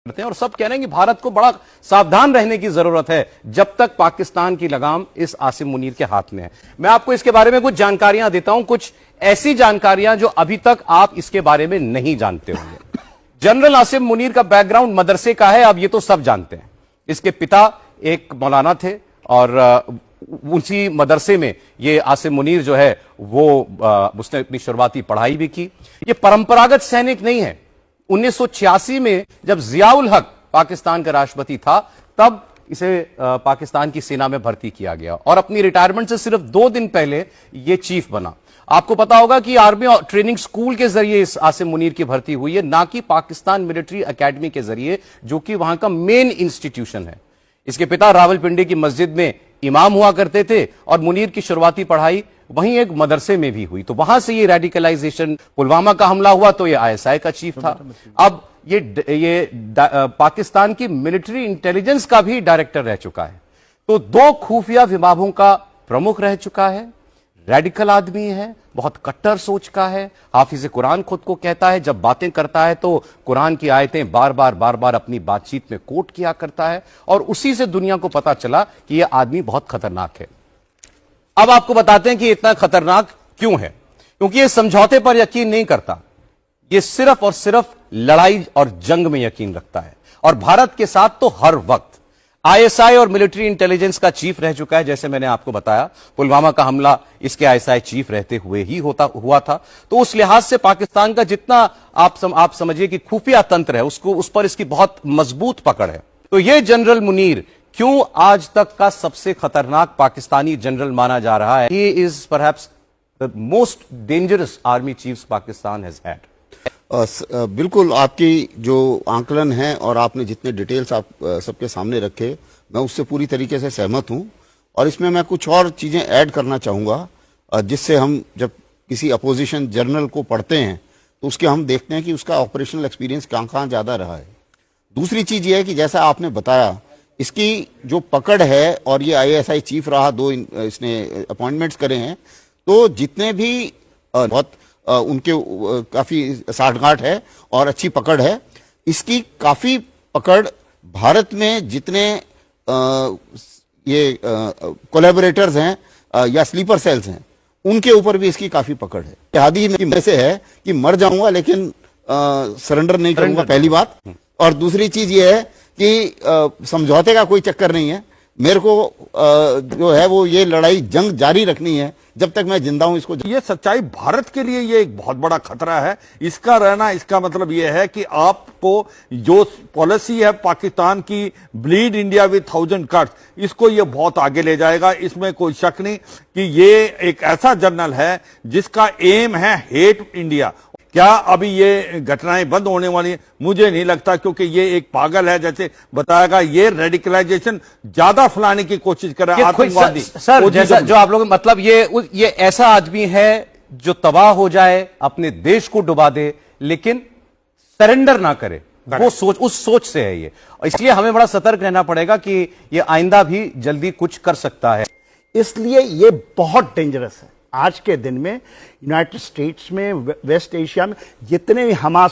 करते हैं और सब कह रहे हैं कि भारत को बड़ा सावधान रहने की जरूरत है जब तक पाकिस्तान की लगाम इस आसिम मुनीर के हाथ में है। मैं आपको इसके बारे में कुछ जानकारियां देता हूं, कुछ ऐसी जानकारियां जो अभी तक आप इसके बारे में नहीं जानते होंगे। जनरल आसिम मुनीर का बैकग्राउंड मदरसे का है, अब ये तो सब जानते हैं। इसके पिता एक मौलाना थे और उसी मदरसे में ये आसिम मुनीर जो है वो उसने अपनी शुरुआती पढ़ाई भी की। ये परंपरागत सैनिक नहीं है। 1986 में जब जियाउल हक पाकिस्तान का राष्ट्रपति था तब इसे पाकिस्तान की सेना में भर्ती किया गया और अपनी रिटायरमेंट से सिर्फ 2 दिन पहले ये चीफ बना। आपको पता होगा कि आर्मी ट्रेनिंग स्कूल के जरिए इस आसिम मुनीर की भर्ती हुई है, ना कि पाकिस्तान मिलिट्री एकेडमी के जरिए, जो कि वहां का मेन इंस्टीट्यूशन है। इसके पिता रावलपिंडी की मस्जिद में इमाम हुआ करते थे और मुनीर की शुरुआती पढ़ाई वहीं एक मदरसे में भी हुई। तो वहां से ये रेडिकलाइजेशन, पुलवामा का हमला हुआ तो ये आईएसआई का चीफ था। अब ये पाकिस्तान की मिलिट्री इंटेलिजेंस का भी डायरेक्टर रह चुका है। तो 2 खुफिया विभागों का प्रमुख रह चुका है। रेडिकल आदमी है, बहुत कट्टर सोच का है। हाफिज कुरान खुद को कहता है, जब बातें करता है तो कुरान की आयतें बार बार अपनी बातचीत में कोट किया करता है और उसी से दुनिया को पता चला कि यह आदमी बहुत खतरनाक है। अब आपको बताते हैं कि इतना खतरनाक क्यों है। क्योंकि यह समझौते पर यकीन नहीं करता, यह सिर्फ और सिर्फ लड़ाई और जंग में यकीन रखता है और भारत के साथ तो हर वक्त। आईएसआई और मिलिट्री इंटेलिजेंस का चीफ रह चुका है, जैसे मैंने आपको बताया। पुलवामा का हमला इसके आईएसआई चीफ रहते हुए ही हुआ था। तो उस लिहाज से पाकिस्तान का जितना आप समझिए कि खुफिया तंत्र है, उस पर इसकी बहुत मजबूत पकड़ है। तो यह जनरल मुनीर क्यों आज तक का सबसे खतरनाक पाकिस्तानी जनरल माना जा रहा है? He is perhaps the most dangerous army chief Pakistan has had. बिल्कुल, आपकी जो आंकलन है और आपने जितने डिटेल्स आप सबके सामने रखे, मैं उससे पूरी तरीके से सहमत हूं। और इसमें मैं कुछ और चीजें ऐड करना चाहूंगा जिससे हम जब किसी अपोजिशन जर्नल को पढ़ते हैं तो उसके हम देखते हैं कि उसका ऑपरेशनल एक्सपीरियंस कहाँ ज्यादा रहा है। दूसरी चीज ये है कि जैसा आपने बताया, इसकी जो पकड़ है और ये आईएसआई चीफ रहा, 2 इसने अपॉइंटमेंट्स करे हैं, तो जितने भी बहुत उनके काफी साठगांठ है और अच्छी पकड़ है। इसकी काफी पकड़ भारत में जितने ये कोलैबोरेटर्स हैं या स्लीपर सेल्स हैं, उनके ऊपर भी इसकी काफी पकड़ है। हादी में से है कि मर जाऊंगा लेकिन सरेंडर नहीं करूंगा, पहली बात। और दूसरी चीज ये है कि समझौते का कोई चक्कर नहीं है। मेरे को जो है वो ये लड़ाई जंग जारी रखनी है जब तक मैं जिंदा हूं। इसको ये सच्चाई भारत के लिए ये एक बहुत बड़ा खतरा है। इसका रहना, इसका मतलब ये है कि आपको जो पॉलिसी है पाकिस्तान की, ब्लीड इंडिया विद 1000 कट्स, इसको ये बहुत आगे ले जाएगा। इसमें कोई शक नहीं कि ये एक ऐसा जर्नल है जिसका एम है हेट इंडिया। क्या अभी ये घटनाएं बंद होने वाली है? मुझे नहीं लगता, क्योंकि ये एक पागल है, जैसे बताएगा ये रेडिकलाइजेशन ज्यादा फैलाने की कोशिश कर रहा है आतंकवादी। सर जैसा जो आप लोग, मतलब ये ऐसा आदमी है जो तबाह हो जाए, अपने देश को डुबा दे, लेकिन सरेंडर ना करे। वो सोच, उस सोच से है ये। इसलिए हमें बड़ा सतर्क रहना पड़ेगा कि ये आइंदा भी जल्दी कुछ कर सकता है। इसलिए ये बहुत डेंजरस है। आज के दिन में यूनाइटेड स्टेट्स में, वेस्ट एशिया में जितने भी हमास